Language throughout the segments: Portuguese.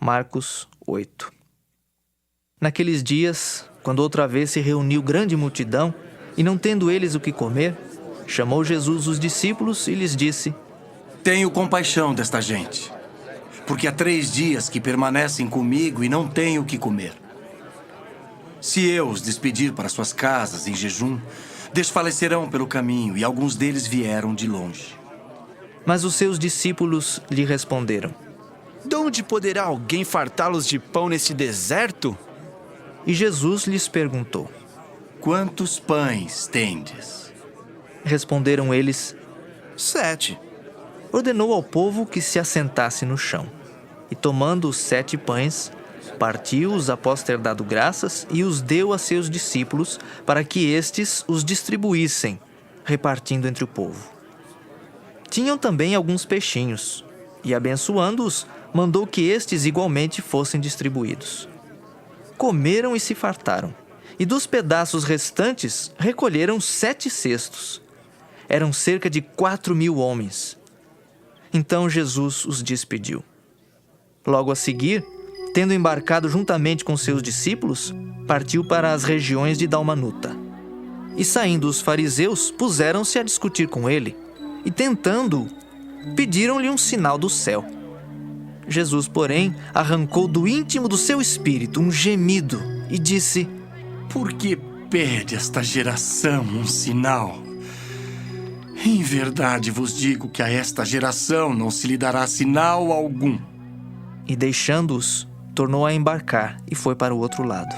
Marcos 8. Naqueles dias, quando outra vez se reuniu grande multidão, e não tendo eles o que comer, chamou Jesus os discípulos e lhes disse: Tenho compaixão desta gente, porque há 3 dias que permanecem comigo e não têm o que comer. Se eu os despedir para suas casas em jejum, desfalecerão pelo caminho, e alguns deles vieram de longe. Mas os seus discípulos lhe responderam: De onde poderá alguém fartá-los de pão neste deserto? E Jesus lhes perguntou: Quantos pães tendes? Responderam eles: 7. Ordenou ao povo que se assentasse no chão. E tomando os 7 pães, partiu-os após ter dado graças e os deu a seus discípulos para que estes os distribuíssem, repartindo entre o povo. Tinham também alguns peixinhos, e abençoando-os, mandou que estes igualmente fossem distribuídos. Comeram e se fartaram, e dos pedaços restantes recolheram 7 cestos. Eram cerca de 4.000 homens. Então Jesus os despediu. Logo a seguir, tendo embarcado juntamente com seus discípulos, partiu para as regiões de Dalmanuta. E saindo os fariseus, puseram-se a discutir com ele, e tentando-o, pediram-lhe um sinal do céu. Jesus, porém, arrancou do íntimo do seu espírito um gemido e disse: Por que pede esta geração um sinal? Em verdade vos digo que a esta geração não se lhe dará sinal algum. E deixando-os, tornou a embarcar e foi para o outro lado.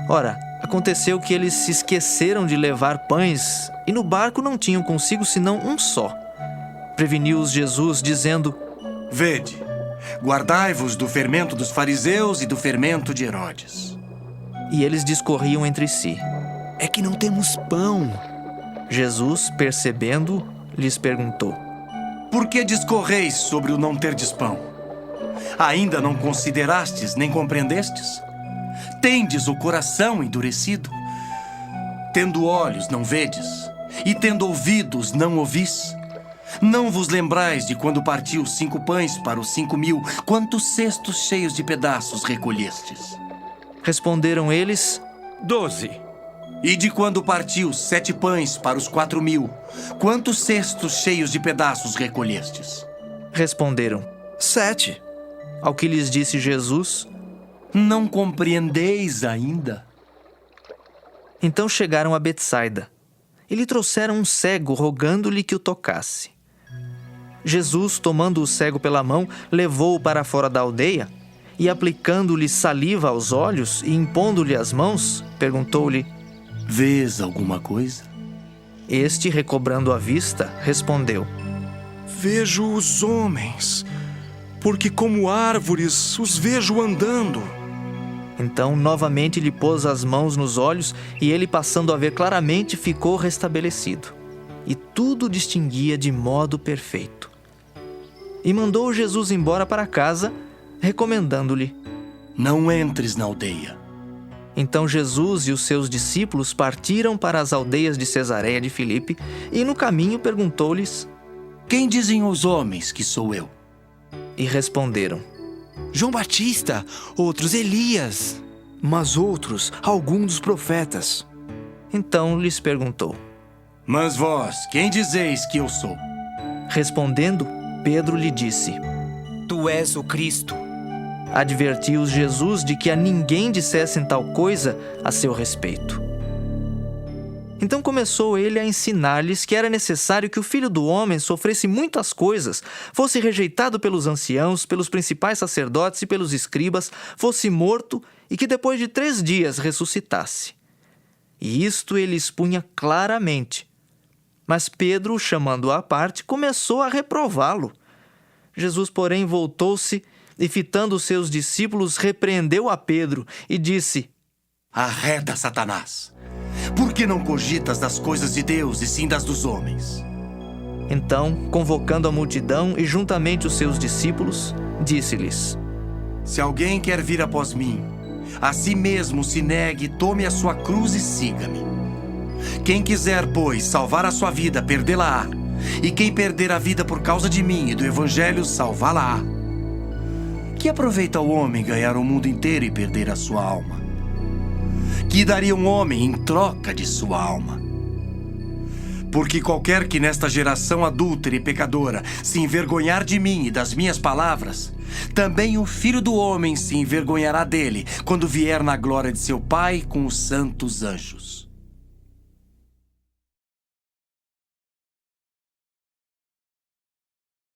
Ora, aconteceu que eles se esqueceram de levar pães e no barco não tinham consigo senão um só. Preveniu-os Jesus, dizendo: Vede, guardai-vos do fermento dos fariseus e do fermento de Herodes. E eles discorriam entre si. É que não temos pão. Jesus, percebendo, lhes perguntou: Por que discorreis sobre o não terdes pão? Ainda não considerastes nem compreendestes? Tendes o coração endurecido? Tendo olhos, não vedes? E tendo ouvidos, não ouvis? Não vos lembrais de quando partiu 5 pães para os 5.000, quantos cestos cheios de pedaços recolhestes? Responderam eles: 12. E de quando partiu 7 pães para os 4.000, quantos cestos cheios de pedaços recolhestes? Responderam: 7. Ao que lhes disse Jesus: Não compreendeis ainda? Então chegaram a Betsaida. E lhe trouxeram um cego, rogando-lhe que o tocasse. Jesus, tomando o cego pela mão, levou-o para fora da aldeia, e aplicando-lhe saliva aos olhos e impondo-lhe as mãos, perguntou-lhe: Vês alguma coisa? Este, recobrando a vista, respondeu: Vejo os homens, porque como árvores os vejo andando. Então, novamente lhe pôs as mãos nos olhos, e ele, passando a ver claramente, ficou restabelecido. E tudo distinguia de modo perfeito. E mandou Jesus embora para casa, recomendando-lhe: Não entres na aldeia. Então Jesus e os seus discípulos partiram para as aldeias de Cesareia de Filipe, e no caminho perguntou-lhes: Quem dizem os homens que sou eu? E responderam: João Batista, outros Elias, mas outros algum dos profetas. Então lhes perguntou: Mas vós, quem dizeis que eu sou? Respondendo, Pedro lhe disse: Tu és o Cristo. Advertiu-os Jesus de que a ninguém dissessem tal coisa a seu respeito. Então começou ele a ensinar-lhes que era necessário que o Filho do Homem sofresse muitas coisas, fosse rejeitado pelos anciãos, pelos principais sacerdotes e pelos escribas, fosse morto e que depois de 3 dias ressuscitasse. E isto ele expunha claramente. Mas Pedro, chamando-o à parte, começou a reprová-lo. Jesus, porém, voltou-se e, fitando os seus discípulos, repreendeu a Pedro e disse: Arreda, Satanás! Por que não cogitas das coisas de Deus e sim das dos homens? Então, convocando a multidão e juntamente os seus discípulos, disse-lhes: Se alguém quer vir após mim, a si mesmo se negue, tome a sua cruz e siga-me. Quem quiser, pois, salvar a sua vida, perdê-la-á. E quem perder a vida por causa de mim e do Evangelho, salvá-la-á. que aproveita o homem ganhar o mundo inteiro e perder a sua alma? Que daria um homem em troca de sua alma? Porque qualquer que nesta geração adúltera e pecadora se envergonhar de mim e das minhas palavras, também o Filho do Homem se envergonhará dele quando vier na glória de seu Pai com os santos anjos.